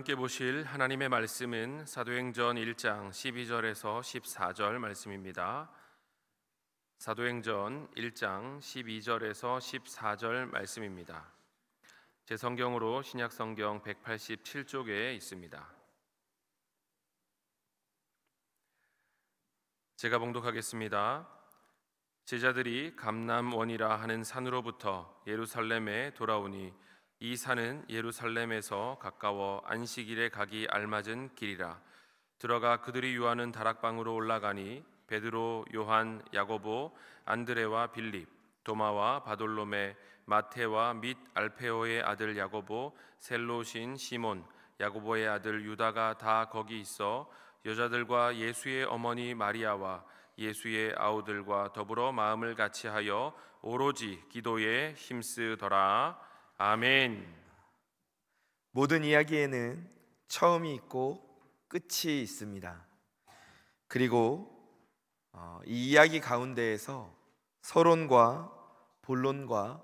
함께 보실 하나님의 말씀은 사도행전 1장 12절에서 14절 말씀입니다. 사도행전 1장 12절에서 14절 말씀입니다. 제 성경으로 신약성경 187쪽에 있습니다. 제가 봉독하겠습니다. 제자들이 감람원이라 하는 산으로부터 예루살렘에 돌아오니 이 산은 예루살렘에서 가까워 안식일에 가기 알맞은 길이라. 들어가 그들이 유하는 다락방으로 올라가니 베드로, 요한, 야고보, 안드레와 빌립, 도마와 바돌로메, 마테와 및 알페오의 아들 야고보, 셀롯인 시몬, 야고보의 아들 유다가 다 거기 있어 여자들과 예수의 어머니 마리아와 예수의 아우들과 더불어 마음을 같이하여 오로지 기도에 힘쓰더라. 아멘. 모든 이야기에는 처음이 있고 끝이 있습니다. 그리고 이 이야기 가운데에서 서론과 본론과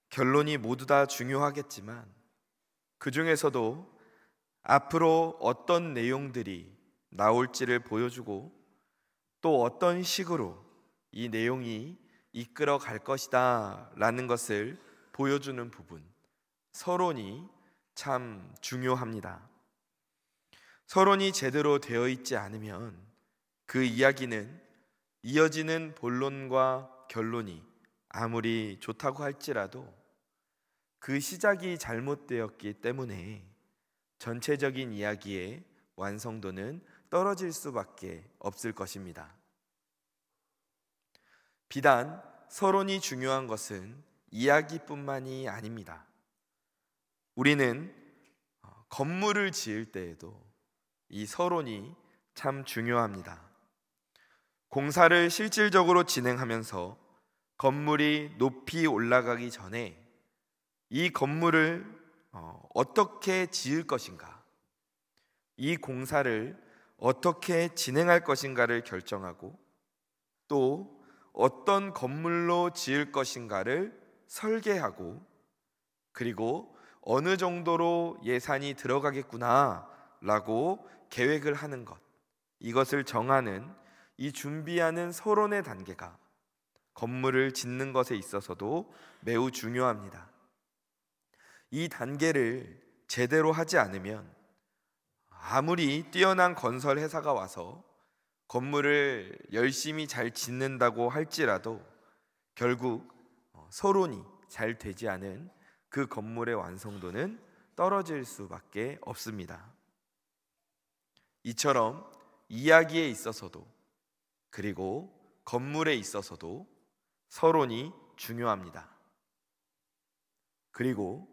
결론이 모두 다 중요하겠지만 그 중에서도 앞으로 어떤 내용들이 나올지를 보여주고 또 어떤 식으로 이 내용이 이끌어 갈 것이다 라는 것을 보여주는 부분, 서론이 참 중요합니다. 서론이 제대로 되어 있지 않으면 그 이야기는 이어지는 본론과 결론이 아무리 좋다고 할지라도 그 시작이 잘못되었기 때문에 전체적인 이야기의 완성도는 떨어질 수밖에 없을 것입니다. 비단 서론이 중요한 것은 이야기뿐만이 아닙니다. 우리는 건물을 지을 때에도 이 서론이 참 중요합니다. 공사를 실질적으로 진행하면서 건물이 높이 올라가기 전에 이 건물을 어떻게 지을 것인가, 이 공사를 어떻게 진행할 것인가를 결정하고 또 어떤 건물로 지을 것인가를 설계하고 그리고 어느 정도로 예산이 들어가겠구나 라고 계획을 하는 것, 이것을 정하는 이 준비하는 서론의 단계가 건물을 짓는 것에 있어서도 매우 중요합니다. 이 단계를 제대로 하지 않으면 아무리 뛰어난 건설 회사가 와서 건물을 열심히 잘 짓는다고 할지라도 결국 서론이 잘 되지 않은 그 건물의 완성도는 떨어질 수밖에 없습니다. 이처럼 이야기에 있어서도 그리고 건물에 있어서도 서론이 중요합니다. 그리고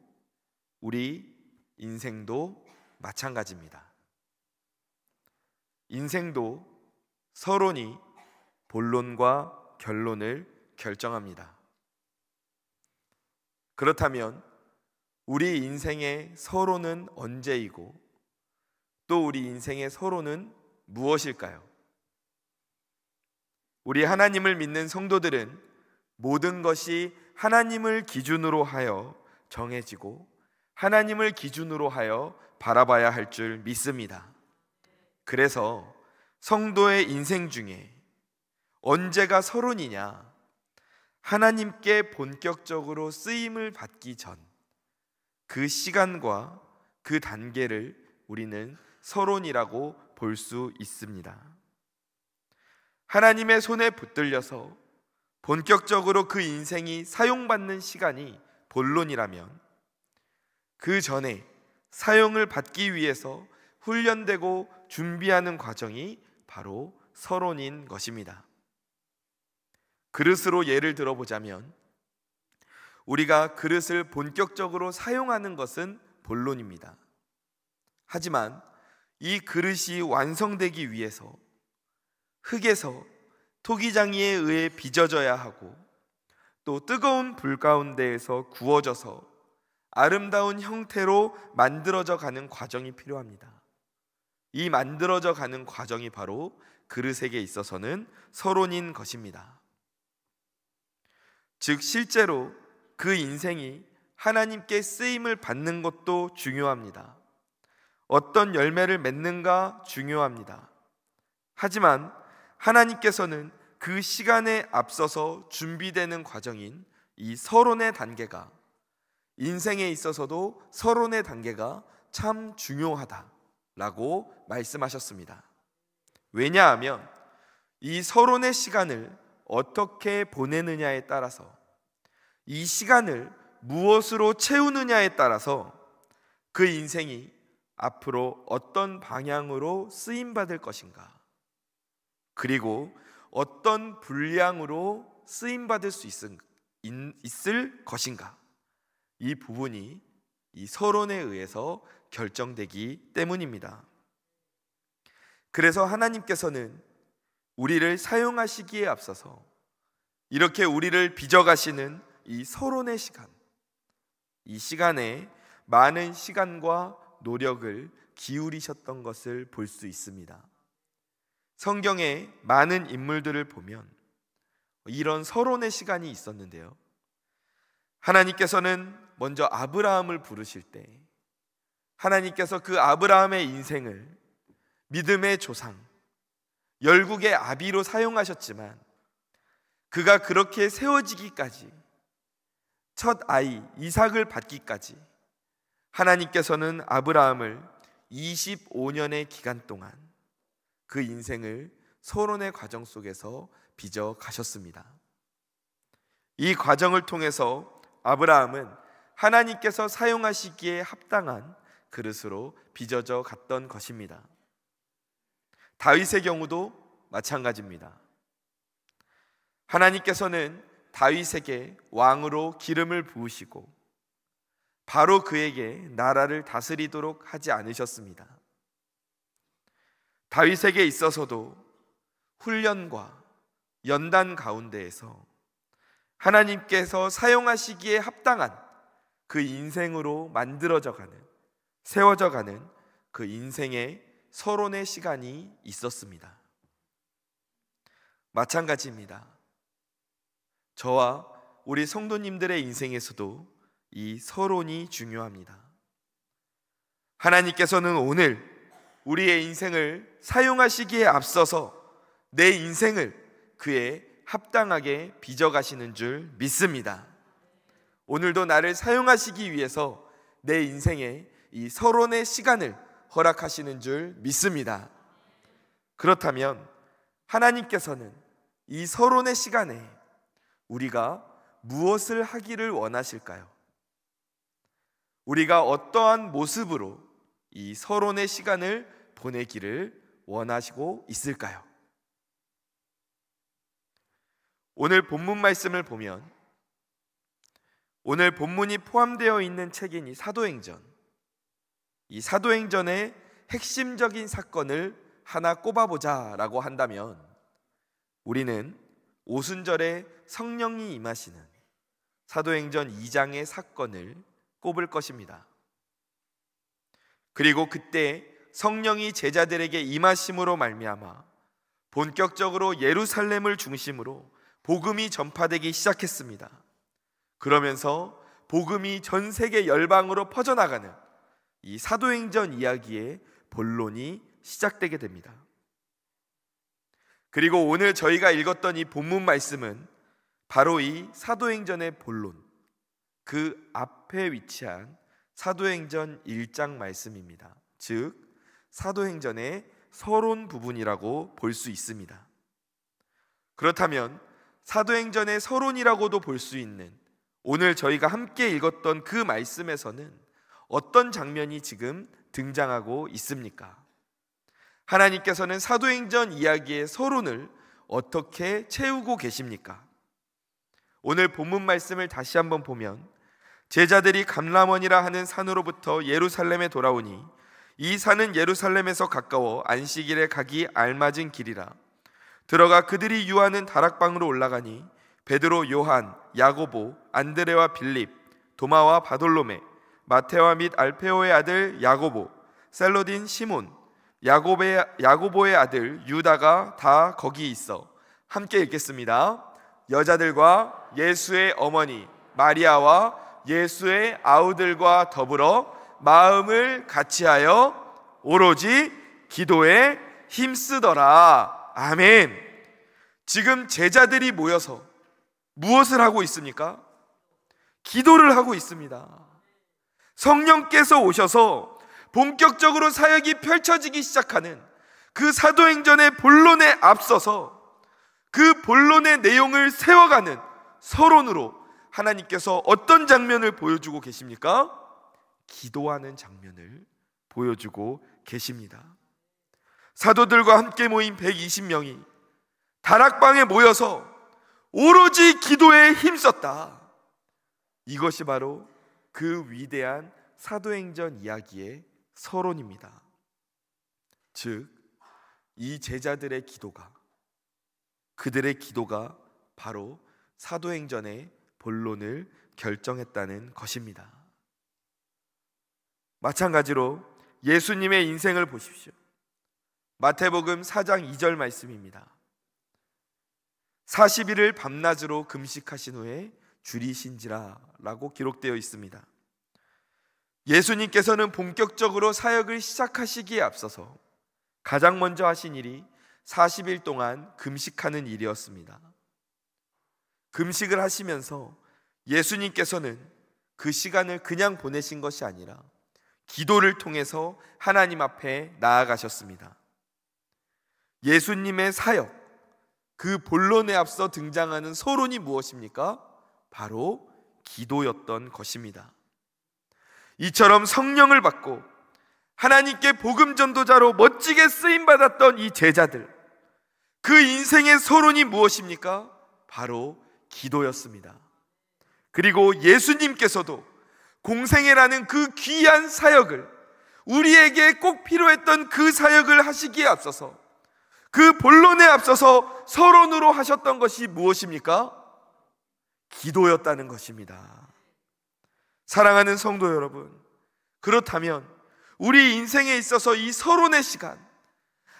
우리 인생도 마찬가지입니다. 인생도 서론이 본론과 결론을 결정합니다. 그렇다면 우리 인생의 서론은 언제이고 또 우리 인생의 서론은 무엇일까요? 우리 하나님을 믿는 성도들은 모든 것이 하나님을 기준으로 하여 정해지고 하나님을 기준으로 하여 바라봐야 할 줄 믿습니다. 그래서 성도의 인생 중에 언제가 서론이냐? 하나님께 본격적으로 쓰임을 받기 전 그 시간과 그 단계를 우리는 서론이라고 볼 수 있습니다. 하나님의 손에 붙들려서 본격적으로 그 인생이 사용받는 시간이 본론이라면 그 전에 사용을 받기 위해서 훈련되고 준비하는 과정이 바로 서론인 것입니다. 그릇으로 예를 들어보자면 우리가 그릇을 본격적으로 사용하는 것은 본론입니다. 하지만 이 그릇이 완성되기 위해서 흙에서 토기장이에 의해 빚어져야 하고 또 뜨거운 불 가운데에서 구워져서 아름다운 형태로 만들어져 가는 과정이 필요합니다. 이 만들어져 가는 과정이 바로 그릇에게 있어서는 서론인 것입니다. 즉 실제로 그 인생이 하나님께 쓰임을 받는 것도 중요합니다. 어떤 열매를 맺는가 중요합니다. 하지만 하나님께서는 그 시간에 앞서서 준비되는 과정인 이 서론의 단계가, 인생에 있어서도 서론의 단계가 참 중요하다라고 말씀하셨습니다. 왜냐하면 이 서론의 시간을 어떻게 보내느냐에 따라서, 이 시간을 무엇으로 채우느냐에 따라서 그 인생이 앞으로 어떤 방향으로 쓰임받을 것인가, 그리고 어떤 분량으로 쓰임받을 수 있을 것인가, 이 부분이 이 서론에 의해서 결정되기 때문입니다. 그래서 하나님께서는 우리를 사용하시기에 앞서서 이렇게 우리를 빚어가시는 이 서론의 시간, 이 시간에 많은 시간과 노력을 기울이셨던 것을 볼 수 있습니다. 성경의 많은 인물들을 보면 이런 서론의 시간이 있었는데요, 하나님께서는 먼저 아브라함을 부르실 때 하나님께서 그 아브라함의 인생을 믿음의 조상, 열국의 아비로 사용하셨지만 그가 그렇게 세워지기까지, 첫 아이 이삭을 받기까지 하나님께서는 아브라함을 25년의 기간 동안 그 인생을 서론의 과정 속에서 빚어 가셨습니다. 이 과정을 통해서 아브라함은 하나님께서 사용하시기에 합당한 그릇으로 빚어져 갔던 것입니다. 다윗의 경우도 마찬가지입니다. 하나님께서는 다윗에게 왕으로 기름을 부으시고 바로 그에게 나라를 다스리도록 하지 않으셨습니다. 다윗에게 있어서도 훈련과 연단 가운데에서 하나님께서 사용하시기에 합당한 그 인생으로 만들어져 가는, 세워져 가는 그 인생의 서론의 시간이 있었습니다. 마찬가지입니다. 저와 우리 성도님들의 인생에서도 이 서론이 중요합니다. 하나님께서는 오늘 우리의 인생을 사용하시기에 앞서서 내 인생을 그에 합당하게 빚어가시는 줄 믿습니다. 오늘도 나를 사용하시기 위해서 내 인생에 이 서론의 시간을 허락하시는 줄 믿습니다. 그렇다면 하나님께서는 이 서론의 시간에 우리가 무엇을 하기를 원하실까요? 우리가 어떠한 모습으로 이 서론의 시간을 보내기를 원하시고 있을까요? 오늘 본문 말씀을 보면, 오늘 본문이 포함되어 있는 책인 이 사도행전, 이 사도행전의 핵심적인 사건을 하나 꼽아보자라고 한다면 우리는 오순절에 성령이 임하시는 사도행전 2장의 사건을 꼽을 것입니다. 그리고 그때 성령이 제자들에게 임하심으로 말미암아 본격적으로 예루살렘을 중심으로 복음이 전파되기 시작했습니다. 그러면서 복음이 전 세계 열방으로 퍼져나가는 이 사도행전 이야기의 본론이 시작되게 됩니다. 그리고 오늘 저희가 읽었던 이 본문 말씀은 바로 이 사도행전의 본론, 그 앞에 위치한 사도행전 1장 말씀입니다. 즉 사도행전의 서론 부분이라고 볼 수 있습니다. 그렇다면 사도행전의 서론이라고도 볼 수 있는 오늘 저희가 함께 읽었던 그 말씀에서는 어떤 장면이 지금 등장하고 있습니까? 하나님께서는 사도행전 이야기의 서론을 어떻게 채우고 계십니까? 오늘 본문 말씀을 다시 한번 보면 제자들이 감람원이라 하는 산으로부터 예루살렘에 돌아오니 이 산은 예루살렘에서 가까워 안식일에 가기 알맞은 길이라. 들어가 그들이 유하는 다락방으로 올라가니 베드로, 요한, 야고보, 안드레와 빌립, 도마와 바돌로메, 마테와 및 알페오의 아들 야고보, 셀로딘 시몬, 야고보의 아들 유다가 다 거기 있어 함께 읽겠습니다. 여자들과 예수의 어머니 마리아와 예수의 아우들과 더불어 마음을 같이하여 오로지 기도에 힘쓰더라. 아멘. 지금 제자들이 모여서 무엇을 하고 있습니까? 기도를 하고 있습니다. 성령께서 오셔서 본격적으로 사역이 펼쳐지기 시작하는 그 사도행전의 본론에 앞서서 그 본론의 내용을 세워가는 서론으로 하나님께서 어떤 장면을 보여주고 계십니까? 기도하는 장면을 보여주고 계십니다. 사도들과 함께 모인 120명이 다락방에 모여서 오로지 기도에 힘썼다. 이것이 바로 그 위대한 사도행전 이야기의 서론입니다. 즉, 이 제자들의 기도가, 그들의 기도가 바로 사도행전의 본론을 결정했다는 것입니다. 마찬가지로 예수님의 인생을 보십시오. 마태복음 4장 2절 말씀입니다. 40일을 밤낮으로 금식하신 후에 줄이신지라 라고 기록되어 있습니다. 예수님께서는 본격적으로 사역을 시작하시기에 앞서서 가장 먼저 하신 일이 40일 동안 금식하는 일이었습니다. 금식을 하시면서 예수님께서는 그 시간을 그냥 보내신 것이 아니라 기도를 통해서 하나님 앞에 나아가셨습니다. 예수님의 사역, 그 본론에 앞서 등장하는 서론이 무엇입니까? 바로 기도였던 것입니다. 이처럼 성령을 받고 하나님께 복음 전도자로 멋지게 쓰임받았던 이 제자들, 그 인생의 서론이 무엇입니까? 바로 기도였습니다. 그리고 예수님께서도 공생애라는 그 귀한 사역을, 우리에게 꼭 필요했던 그 사역을 하시기에 앞서서 그 본론에 앞서서 서론으로 하셨던 것이 무엇입니까? 기도였다는 것입니다. 사랑하는 성도 여러분, 그렇다면 우리 인생에 있어서 이 서론의 시간,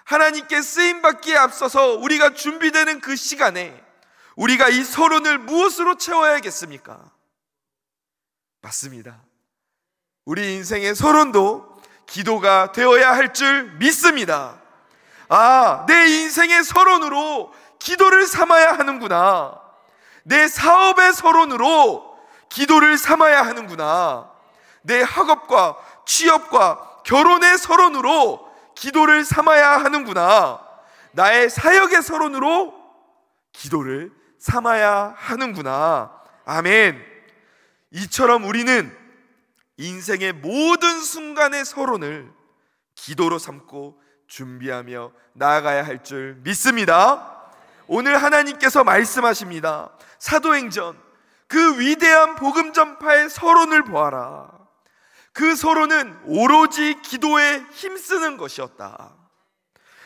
하나님께 쓰임받기에 앞서서 우리가 준비되는 그 시간에 우리가 이 서론을 무엇으로 채워야겠습니까? 맞습니다. 우리 인생의 서론도 기도가 되어야 할 줄 믿습니다. 아, 내 인생의 서론으로 기도를 삼아야 하는구나. 내 사업의 서론으로 기도를 삼아야 하는구나. 내 학업과 취업과 결혼의 서론으로 기도를 삼아야 하는구나. 나의 사역의 서론으로 기도를 삼아야 하는구나. 아멘. 이처럼 우리는 인생의 모든 순간의 서론을 기도로 삼고 준비하며 나아가야 할 줄 믿습니다. 오늘 하나님께서 말씀하십니다. 사도행전, 그 위대한 복음 전파의 서론을 보아라. 그 서론은 오로지 기도에 힘쓰는 것이었다.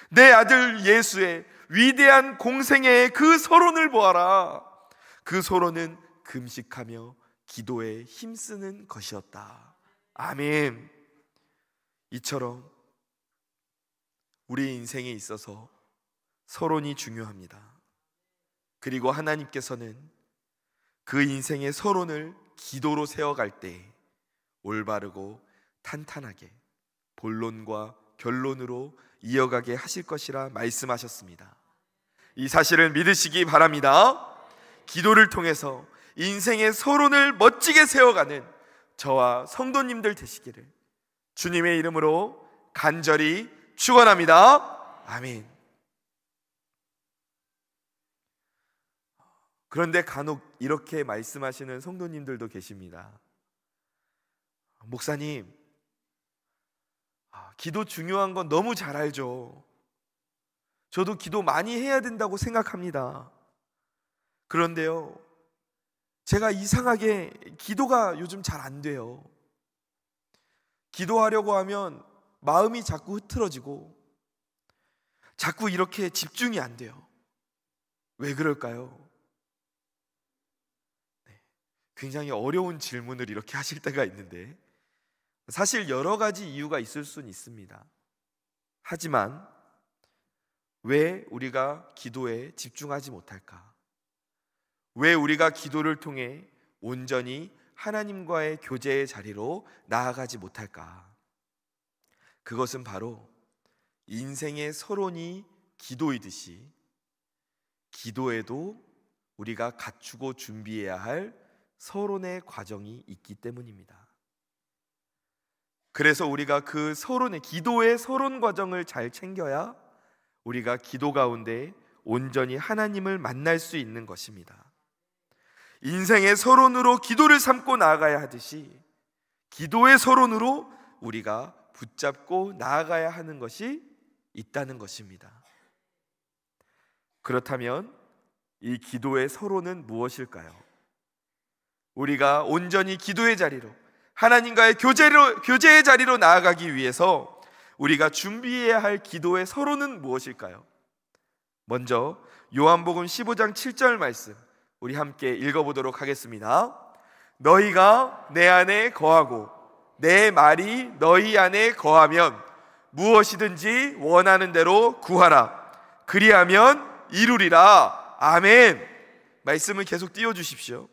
내 아들 예수의 위대한 공생애의 그 서론을 보아라. 그 서론은 금식하며 기도에 힘쓰는 것이었다. 아멘. 이처럼 우리 인생에 있어서 서론이 중요합니다. 그리고 하나님께서는 그 인생의 서론을 기도로 세워갈 때 올바르고 탄탄하게 본론과 결론으로 이어가게 하실 것이라 말씀하셨습니다. 이 사실을 믿으시기 바랍니다. 기도를 통해서 인생의 서론을 멋지게 세워가는 저와 성도님들 되시기를 주님의 이름으로 간절히 축원합니다. 아멘. 그런데 간혹 이렇게 말씀하시는 성도님들도 계십니다. 목사님, 기도 중요한 건 너무 잘 알죠. 저도 기도 많이 해야 된다고 생각합니다. 그런데요, 제가 이상하게 기도가 요즘 잘 안 돼요. 기도하려고 하면 마음이 자꾸 흐트러지고 자꾸 이렇게 집중이 안 돼요. 왜 그럴까요? 굉장히 어려운 질문을 이렇게 하실 때가 있는데 사실 여러 가지 이유가 있을 수는 있습니다. 하지만 왜 우리가 기도에 집중하지 못할까? 왜 우리가 기도를 통해 온전히 하나님과의 교제의 자리로 나아가지 못할까? 그것은 바로 인생의 서론이 기도이듯이 기도에도 우리가 갖추고 준비해야 할 서론의 과정이 있기 때문입니다. 그래서 우리가 그 서론의 기도의 서론 과정을 잘 챙겨야 우리가 기도 가운데 온전히 하나님을 만날 수 있는 것입니다. 인생의 서론으로 기도를 삼고 나아가야 하듯이 기도의 서론으로 우리가 붙잡고 나아가야 하는 것이 있다는 것입니다. 그렇다면 이 기도의 서론은 무엇일까요? 우리가 온전히 기도의 자리로, 하나님과의 교제의 자리로 나아가기 위해서 우리가 준비해야 할 기도의 서론은 무엇일까요? 먼저 요한복음 15장 7절 말씀 우리 함께 읽어보도록 하겠습니다. 너희가 내 안에 거하고 내 말이 너희 안에 거하면 무엇이든지 원하는 대로 구하라. 그리하면 이루리라. 아멘. 말씀을 계속 띄워주십시오.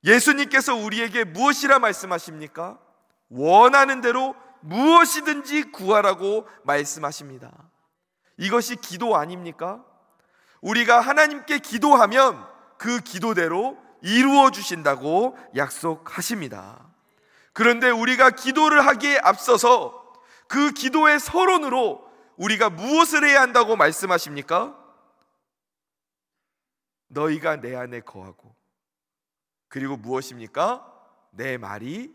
예수님께서 우리에게 무엇이라 말씀하십니까? 원하는 대로 무엇이든지 구하라고 말씀하십니다. 이것이 기도 아닙니까? 우리가 하나님께 기도하면 그 기도대로 이루어 주신다고 약속하십니다. 그런데 우리가 기도를 하기에 앞서서 그 기도의 서론으로 우리가 무엇을 해야 한다고 말씀하십니까? 너희가 내 안에 거하고, 그리고 무엇입니까? 내 말이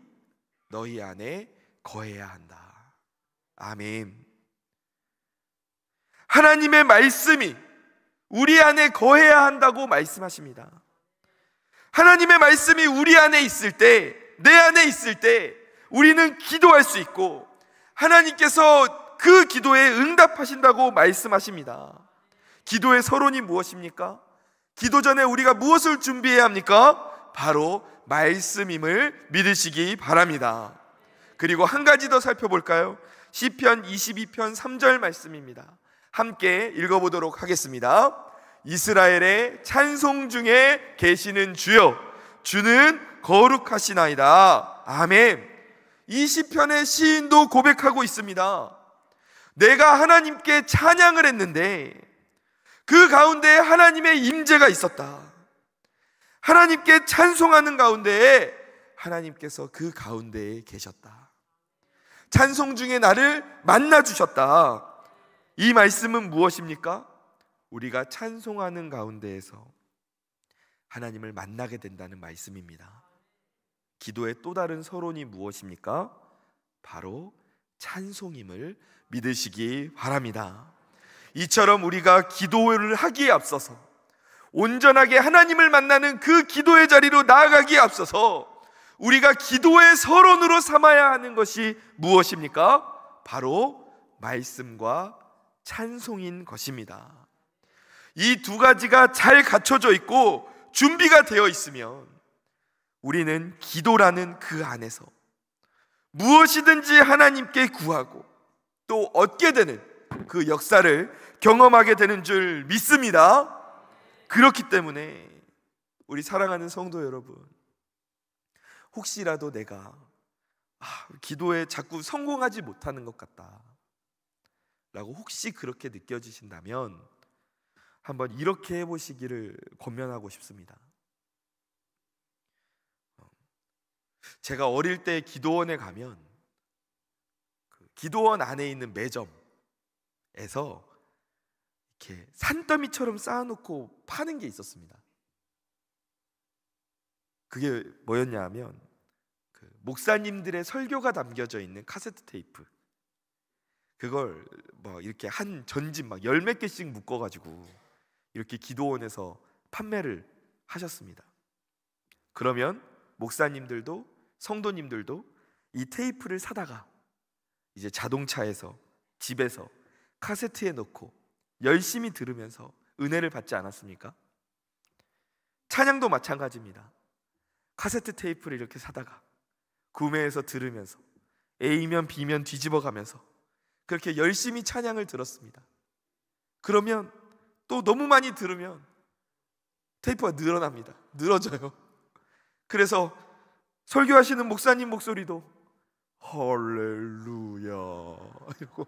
너희 안에 거해야 한다. 아멘. 하나님의 말씀이 우리 안에 거해야 한다고 말씀하십니다. 하나님의 말씀이 우리 안에 있을 때, 내 안에 있을 때 우리는 기도할 수 있고 하나님께서 그 기도에 응답하신다고 말씀하십니다. 기도의 서론이 무엇입니까? 기도 전에 우리가 무엇을 준비해야 합니까? 바로 말씀임을 믿으시기 바랍니다. 그리고 한 가지 더 살펴볼까요? 시편 22편 3절 말씀입니다. 함께 읽어보도록 하겠습니다. 이스라엘의 찬송 중에 계시는 주여, 주는 거룩하시나이다. 아멘. 이 시편의 시인도 고백하고 있습니다. 내가 하나님께 찬양을 했는데 그 가운데 하나님의 임재가 있었다. 하나님께 찬송하는 가운데에 하나님께서 그 가운데에 계셨다. 찬송 중에 나를 만나주셨다. 이 말씀은 무엇입니까? 우리가 찬송하는 가운데에서 하나님을 만나게 된다는 말씀입니다. 기도의 또 다른 서론이 무엇입니까? 바로 찬송임을 믿으시기 바랍니다. 이처럼 우리가 기도를 하기에 앞서서 온전하게 하나님을 만나는 그 기도의 자리로 나아가기에 앞서서 우리가 기도의 서론으로 삼아야 하는 것이 무엇입니까? 바로 말씀과 찬송인 것입니다. 이 두 가지가 잘 갖춰져 있고 준비가 되어 있으면 우리는 기도라는 그 안에서 무엇이든지 하나님께 구하고 또 얻게 되는 그 역사를 경험하게 되는 줄 믿습니다. 그렇기 때문에 우리 사랑하는 성도 여러분, 혹시라도 내가 기도에 자꾸 성공하지 못하는 것 같다 라고 혹시 그렇게 느껴지신다면 한번 이렇게 해보시기를 권면하고 싶습니다. 제가 어릴 때 기도원에 가면 그 기도원 안에 있는 매점에서 이렇게 산더미처럼 쌓아놓고 파는 게 있었습니다. 그게 뭐였냐 하면 그 목사님들의 설교가 담겨져 있는 카세트 테이프, 그걸 뭐 이렇게 한 전집 막 10몇 개씩 묶어가지고 이렇게 기도원에서 판매를 하셨습니다. 그러면 목사님들도 성도님들도 이 테이프를 사다가 이제 자동차에서 집에서 카세트에 넣고 열심히 들으면서 은혜를 받지 않았습니까? 찬양도 마찬가지입니다. 카세트 테이프를 이렇게 사다가 구매해서 들으면서 A면 B면 뒤집어 가면서 그렇게 열심히 찬양을 들었습니다. 그러면 또 너무 많이 들으면 테이프가 늘어납니다. 늘어져요. 그래서 설교하시는 목사님 목소리도 할렐루야 이러고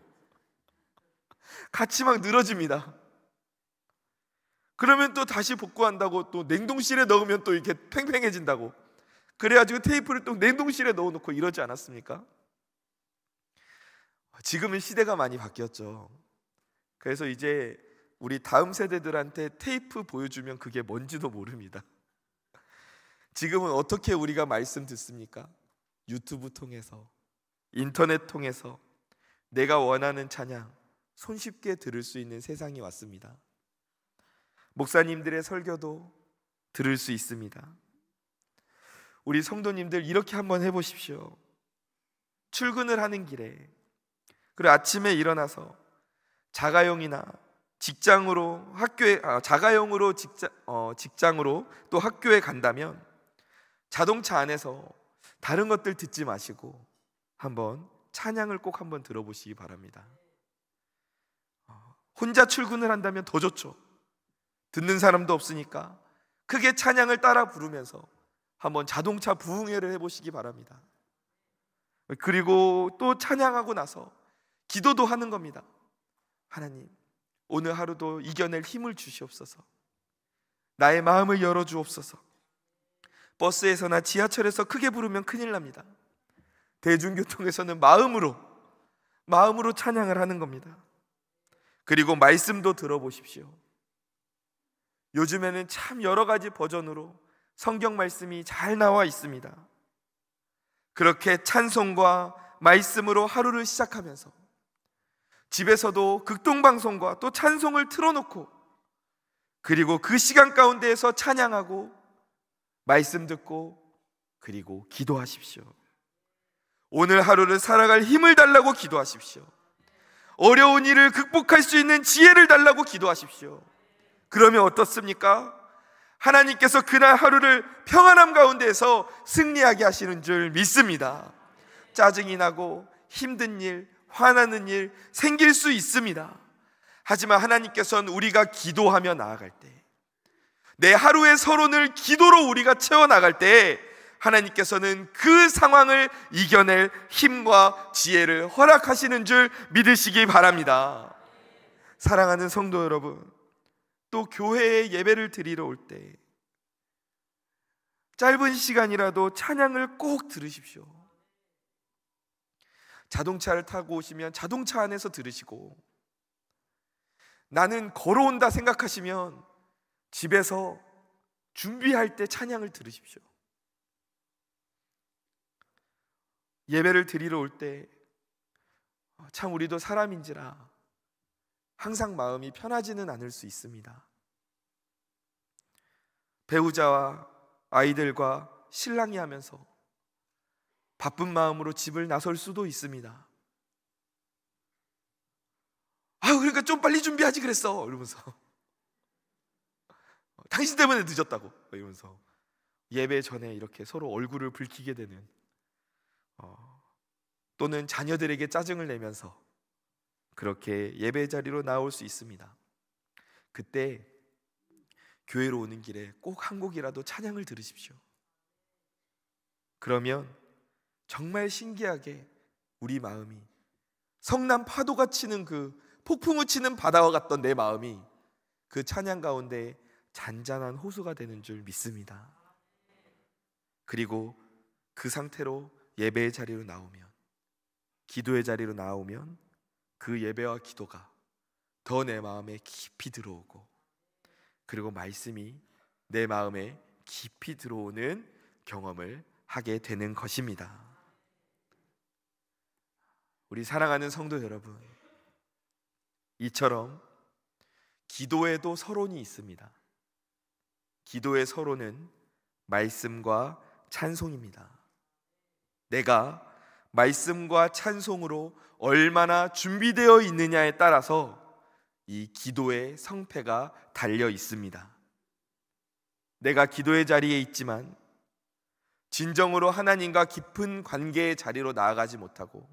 같이 막 늘어집니다. 그러면 또 다시 복구한다고 또 냉동실에 넣으면 또 이렇게 팽팽해진다고, 그래가지고 테이프를 또 냉동실에 넣어놓고 이러지 않았습니까? 지금은 시대가 많이 바뀌었죠. 그래서 이제 우리 다음 세대들한테 테이프 보여주면 그게 뭔지도 모릅니다. 지금은 어떻게 우리가 말씀 듣습니까? 유튜브 통해서, 인터넷 통해서 내가 원하는 찬양 손쉽게 들을 수 있는 세상이 왔습니다. 목사님들의 설교도 들을 수 있습니다. 우리 성도님들 이렇게 한번 해보십시오. 출근을 하는 길에, 그리고 아침에 일어나서 자가용이나 직장으로 학교에 자가용으로 직장으로 또 학교에 간다면 자동차 안에서 다른 것들 듣지 마시고 한번 찬양을 꼭 한번 들어보시기 바랍니다. 혼자 출근을 한다면 더 좋죠. 듣는 사람도 없으니까 크게 찬양을 따라 부르면서 한번 자동차 부흥회를 해보시기 바랍니다. 그리고 또 찬양하고 나서 기도도 하는 겁니다. 하나님, 오늘 하루도 이겨낼 힘을 주시옵소서. 나의 마음을 열어주옵소서. 버스에서나 지하철에서 크게 부르면 큰일 납니다. 대중교통에서는 마음으로 찬양을 하는 겁니다. 그리고 말씀도 들어보십시오. 요즘에는 참 여러 가지 버전으로 성경 말씀이 잘 나와 있습니다. 그렇게 찬송과 말씀으로 하루를 시작하면서 집에서도 극동방송과 또 찬송을 틀어놓고, 그리고 그 시간 가운데에서 찬양하고 말씀 듣고 그리고 기도하십시오. 오늘 하루를 살아갈 힘을 달라고 기도하십시오. 어려운 일을 극복할 수 있는 지혜를 달라고 기도하십시오. 그러면 어떻습니까? 하나님께서 그날 하루를 평안함 가운데에서 승리하게 하시는 줄 믿습니다. 짜증이 나고 힘든 일, 화나는 일 생길 수 있습니다. 하지만 하나님께서는 우리가 기도하며 나아갈 때, 내 하루의 서론을 기도로 우리가 채워나갈 때 하나님께서는 그 상황을 이겨낼 힘과 지혜를 허락하시는 줄 믿으시기 바랍니다. 사랑하는 성도 여러분, 또 교회에 예배를 드리러 올 때 짧은 시간이라도 찬양을 꼭 들으십시오. 자동차를 타고 오시면 자동차 안에서 들으시고, 나는 걸어온다 생각하시면 집에서 준비할 때 찬양을 들으십시오. 예배를 드리러 올 때 참 우리도 사람인지라 항상 마음이 편하지는 않을 수 있습니다. 배우자와 아이들과 실랑이 하면서 바쁜 마음으로 집을 나설 수도 있습니다. 그러니까 좀 빨리 준비하지 그랬어 이러면서, 당신 때문에 늦었다고 이러면서 예배 전에 이렇게 서로 얼굴을 붉히게 되는, 또는 자녀들에게 짜증을 내면서 그렇게 예배 자리로 나올 수 있습니다. 그때 교회로 오는 길에 꼭 한 곡이라도 찬양을 들으십시오. 그러면 정말 신기하게 우리 마음이 성남 파도가 치는 그 폭풍우 치는 바다와 같던 내 마음이 그 찬양 가운데 잔잔한 호수가 되는 줄 믿습니다. 그리고 그 상태로 예배의 자리로 나오면, 기도의 자리로 나오면 그 예배와 기도가 더 내 마음에 깊이 들어오고, 그리고 말씀이 내 마음에 깊이 들어오는 경험을 하게 되는 것입니다. 우리 사랑하는 성도 여러분, 이처럼 기도에도 서론이 있습니다. 기도의 서론은 말씀과 찬송입니다. 내가 말씀과 찬송으로 얼마나 준비되어 있느냐에 따라서 이 기도의 성패가 달려 있습니다. 내가 기도의 자리에 있지만 진정으로 하나님과 깊은 관계의 자리로 나아가지 못하고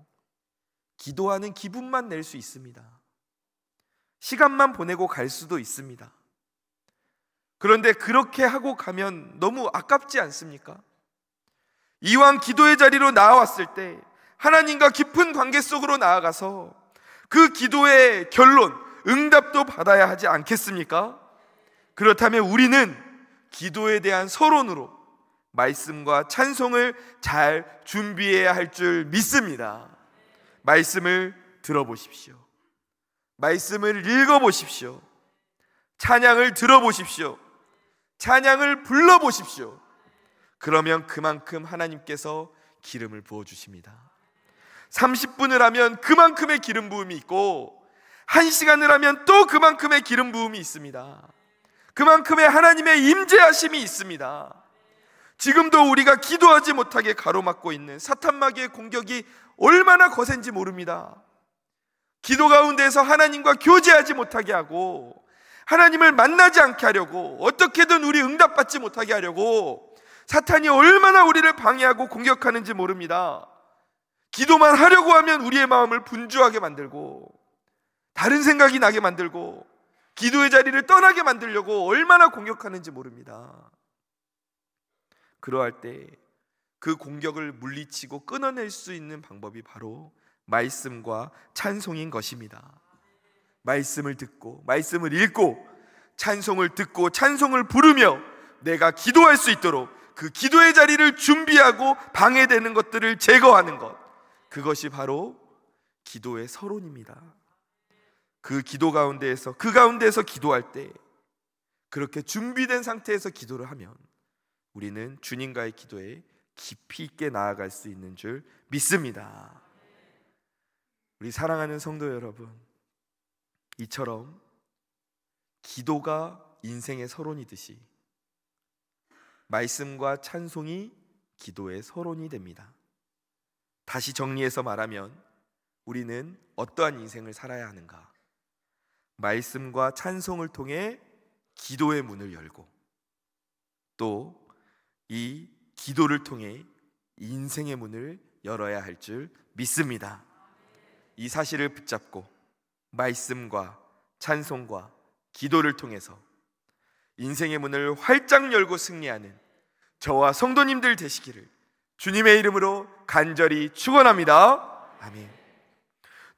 기도하는 기분만 낼 수 있습니다. 시간만 보내고 갈 수도 있습니다. 그런데 그렇게 하고 가면 너무 아깝지 않습니까? 이왕 기도의 자리로 나왔을 때 하나님과 깊은 관계 속으로 나아가서 그 기도의 결론, 응답도 받아야 하지 않겠습니까? 그렇다면 우리는 기도에 대한 서론으로 말씀과 찬송을 잘 준비해야 할 줄 믿습니다. 말씀을 들어보십시오. 말씀을 읽어보십시오. 찬양을 들어보십시오. 찬양을 불러보십시오. 그러면 그만큼 하나님께서 기름을 부어주십니다. 30분을 하면 그만큼의 기름 부음이 있고 1시간을 하면 또 그만큼의 기름 부음이 있습니다. 그만큼의 하나님의 임재하심이 있습니다. 지금도 우리가 기도하지 못하게 가로막고 있는 사탄마귀의 공격이 얼마나 거센지 모릅니다. 기도 가운데에서 하나님과 교제하지 못하게 하고 하나님을 만나지 않게 하려고, 어떻게든 우리 응답받지 못하게 하려고 사탄이 얼마나 우리를 방해하고 공격하는지 모릅니다. 기도만 하려고 하면 우리의 마음을 분주하게 만들고 다른 생각이 나게 만들고 기도의 자리를 떠나게 만들려고 얼마나 공격하는지 모릅니다. 그러할 때 그 공격을 물리치고 끊어낼 수 있는 방법이 바로 말씀과 찬송인 것입니다. 말씀을 듣고 말씀을 읽고 찬송을 듣고 찬송을 부르며 내가 기도할 수 있도록 그 기도의 자리를 준비하고 방해되는 것들을 제거하는 것, 그것이 바로 기도의 서론입니다. 그 기도 가운데에서 기도할 때 그렇게 준비된 상태에서 기도를 하면 우리는 주님과의 기도에 깊이 있게 나아갈 수 있는 줄 믿습니다. 우리 사랑하는 성도 여러분, 이처럼 기도가 인생의 서론이듯이 말씀과 찬송이 기도의 서론이 됩니다. 다시 정리해서 말하면 우리는 어떠한 인생을 살아야 하는가? 말씀과 찬송을 통해 기도의 문을 열고 또 이 기도를 통해 인생의 문을 열어야 할 줄 믿습니다. 이 사실을 붙잡고 말씀과 찬송과 기도를 통해서 인생의 문을 활짝 열고 승리하는 저와 성도님들 되시기를 주님의 이름으로 간절히 축원합니다. 아멘.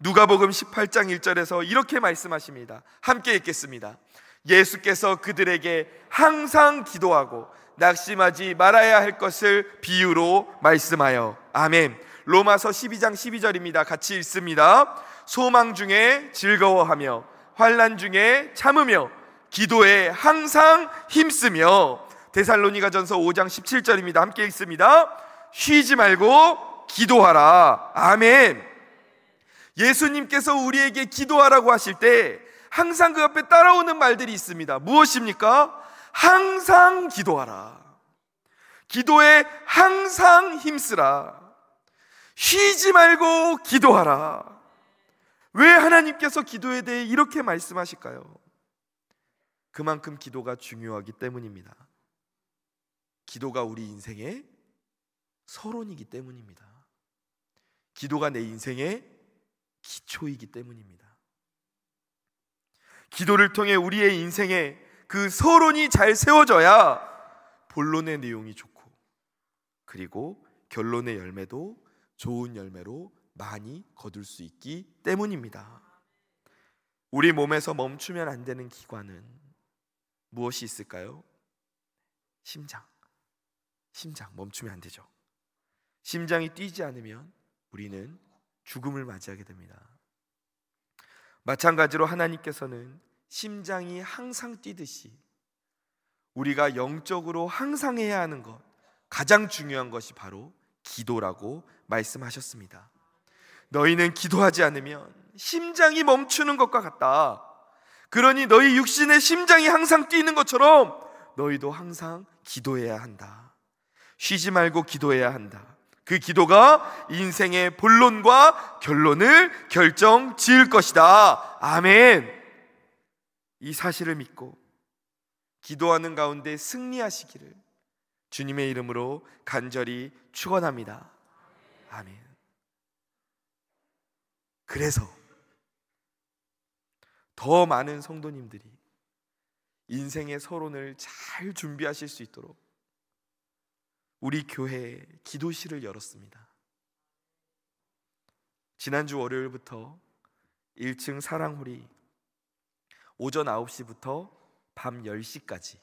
누가복음 18장 1절에서 이렇게 말씀하십니다. 함께 읽겠습니다. 예수께서 그들에게 항상 기도하고 낙심하지 말아야 할 것을 비유로 말씀하여. 아멘. 로마서 12장 12절입니다. 같이 읽습니다. 소망 중에 즐거워하며 환난 중에 참으며 기도에 항상 힘쓰며. 데살로니가전서 5장 17절입니다. 함께 읽습니다. 쉬지 말고 기도하라. 아멘. 예수님께서 우리에게 기도하라고 하실 때 항상 그 앞에 따라오는 말들이 있습니다. 무엇입니까? 항상 기도하라. 기도에 항상 힘쓰라. 쉬지 말고 기도하라. 왜 하나님께서 기도에 대해 이렇게 말씀하실까요? 그만큼 기도가 중요하기 때문입니다. 기도가 우리 인생의 서론이기 때문입니다. 기도가 내 인생의 기초이기 때문입니다. 기도를 통해 우리의 인생에 그 서론이 잘 세워져야 본론의 내용이 좋고 그리고 결론의 열매도 좋은 열매로 많이 거둘 수 있기 때문입니다. 우리 몸에서 멈추면 안 되는 기관은 무엇이 있을까요? 심장 멈추면 안 되죠. 심장이 뛰지 않으면 우리는 죽음을 맞이하게 됩니다. 마찬가지로 하나님께서는 심장이 항상 뛰듯이 우리가 영적으로 항상 해야 하는 것, 가장 중요한 것이 바로 기도라고 말씀하셨습니다. 너희는 기도하지 않으면 심장이 멈추는 것과 같다. 그러니 너희 육신의 심장이 항상 뛰는 것처럼 너희도 항상 기도해야 한다. 쉬지 말고 기도해야 한다. 그 기도가 인생의 본론과 결론을 결정 지을 것이다. 아멘. 이 사실을 믿고 기도하는 가운데 승리하시기를 주님의 이름으로 간절히 축원합니다. 아멘. 그래서 더 많은 성도님들이 인생의 서론을 잘 준비하실 수 있도록 우리 교회에 기도실을 열었습니다. 지난주 월요일부터 1층 사랑홀이 오전 9시부터 밤 10시까지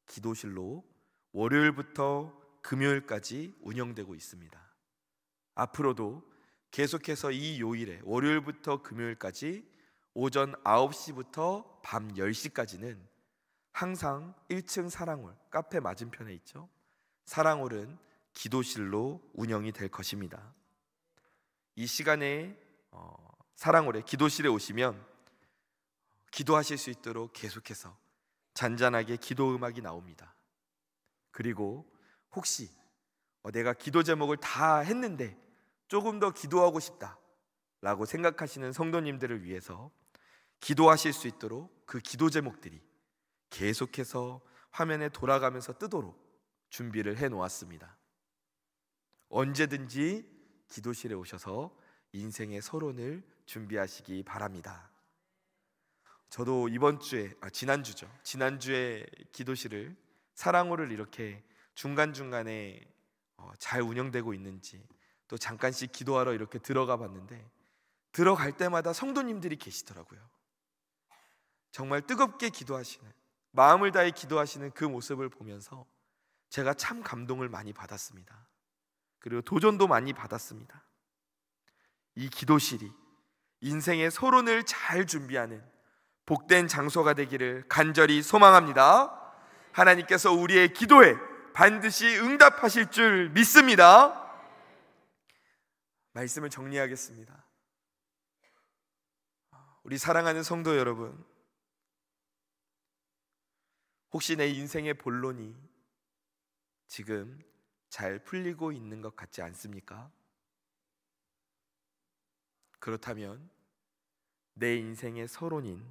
기도실로 월요일부터 금요일까지 운영되고 있습니다. 앞으로도 계속해서 이 요일에 월요일부터 금요일까지 오전 9시부터 밤 10시까지는 항상 1층 사랑홀, 카페 맞은편에 있죠. 사랑홀은 기도실로 운영이 될 것입니다. 이 시간에 사랑홀에 기도실에 오시면 기도하실 수 있도록 계속해서 잔잔하게 기도 음악이 나옵니다. 그리고 혹시 내가 기도 제목을 다 했는데 조금 더 기도하고 싶다 라고 생각하시는 성도님들을 위해서 기도하실 수 있도록 그 기도 제목들이 계속해서 화면에 돌아가면서 뜨도록 준비를 해 놓았습니다. 언제든지 기도실에 오셔서 인생의 서론을 준비하시기 바랍니다. 저도 지난주에 기도실을 사랑호를 이렇게 중간중간에 잘 운영되고 있는지 또 잠깐씩 기도하러 이렇게 들어가 봤는데 들어갈 때마다 성도님들이 계시더라고요. 정말 뜨겁게 기도하시는, 마음을 다해 기도하시는 그 모습을 보면서 제가 참 감동을 많이 받았습니다. 그리고 도전도 많이 받았습니다. 이 기도실이 인생의 서론을 잘 준비하는 복된 장소가 되기를 간절히 소망합니다. 하나님께서 우리의 기도에 반드시 응답하실 줄 믿습니다. 말씀을 정리하겠습니다. 우리 사랑하는 성도 여러분, 혹시 내 인생의 본론이 지금 잘 풀리고 있는 것 같지 않습니까? 그렇다면 내 인생의 서론인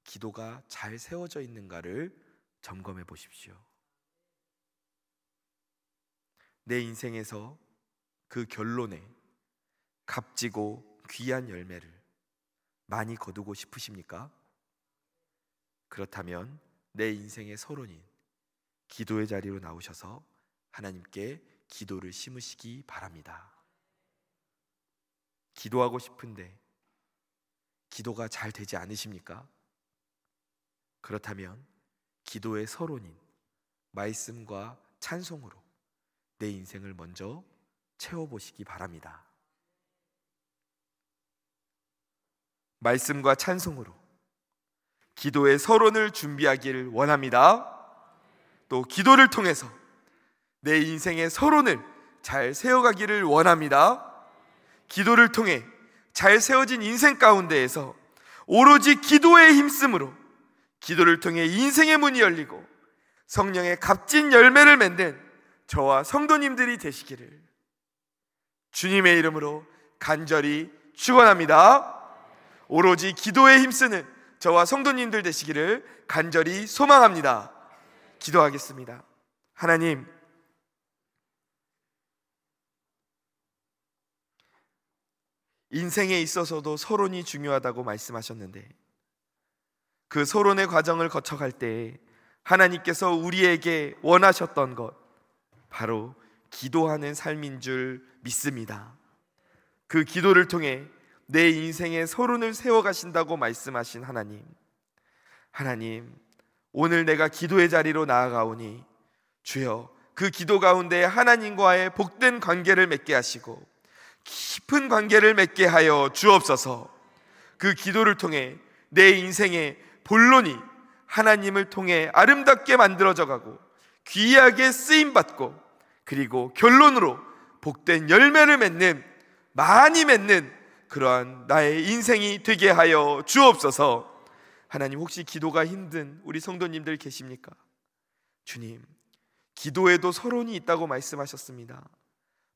기도가 잘 세워져 있는가를 점검해 보십시오. 내 인생에서 그 결론에 값지고 귀한 열매를 많이 거두고 싶으십니까? 그렇다면 내 인생의 서론인 기도의 자리로 나오셔서 하나님께 기도를 심으시기 바랍니다. 기도하고 싶은데 기도가 잘 되지 않으십니까? 그렇다면 기도의 서론인 말씀과 찬송으로 내 인생을 먼저 채워보시기 바랍니다. 말씀과 찬송으로 기도의 서론을 준비하기를 원합니다. 또 기도를 통해서 내 인생의 서론을 잘 세워가기를 원합니다. 기도를 통해 잘 세워진 인생 가운데에서 오로지 기도에 힘쓰므로 기도를 통해 인생의 문이 열리고 성령의 값진 열매를 맺는 저와 성도님들이 되시기를 주님의 이름으로 간절히 축원합니다. 오로지 기도에 힘쓰는 저와 성도님들 되시기를 간절히 소망합니다. 기도하겠습니다. 하나님, 인생에 있어서도 서론이 중요하다고 말씀하셨는데 그 서론의 과정을 거쳐갈 때 하나님께서 우리에게 원하셨던 것, 바로 기도하는 삶인 줄 믿습니다. 그 기도를 통해 내 인생의 서론을 세워가신다고 말씀하신 하나님, 오늘 내가 기도의 자리로 나아가오니 주여 그 기도 가운데 하나님과의 복된 관계를 맺게 하시고 깊은 관계를 맺게 하여 주옵소서. 그 기도를 통해 내 인생의 본론이 하나님을 통해 아름답게 만들어져 가고 귀하게 쓰임받고 그리고 결론으로 복된 열매를 맺는, 많이 맺는 그러한 나의 인생이 되게 하여 주옵소서. 하나님, 혹시 기도가 힘든 우리 성도님들 계십니까? 주님, 기도에도 서론이 있다고 말씀하셨습니다.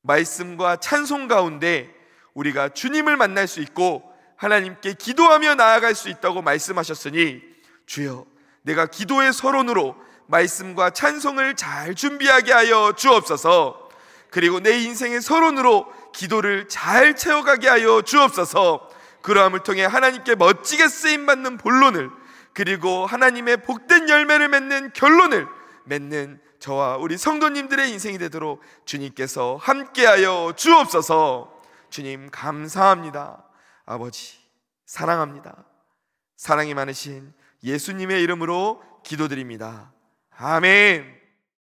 말씀과 찬송 가운데 우리가 주님을 만날 수 있고 하나님께 기도하며 나아갈 수 있다고 말씀하셨으니 주여, 내가 기도의 서론으로 말씀과 찬송을 잘 준비하게 하여 주옵소서. 그리고 내 인생의 서론으로 기도를 잘 채워가게 하여 주옵소서. 그러함을 통해 하나님께 멋지게 쓰임받는 본론을, 그리고 하나님의 복된 열매를 맺는 결론을 맺는 저와 우리 성도님들의 인생이 되도록 주님께서 함께하여 주옵소서. 주님 감사합니다. 아버지 사랑합니다. 사랑이 많으신 예수님의 이름으로 기도드립니다. 아멘.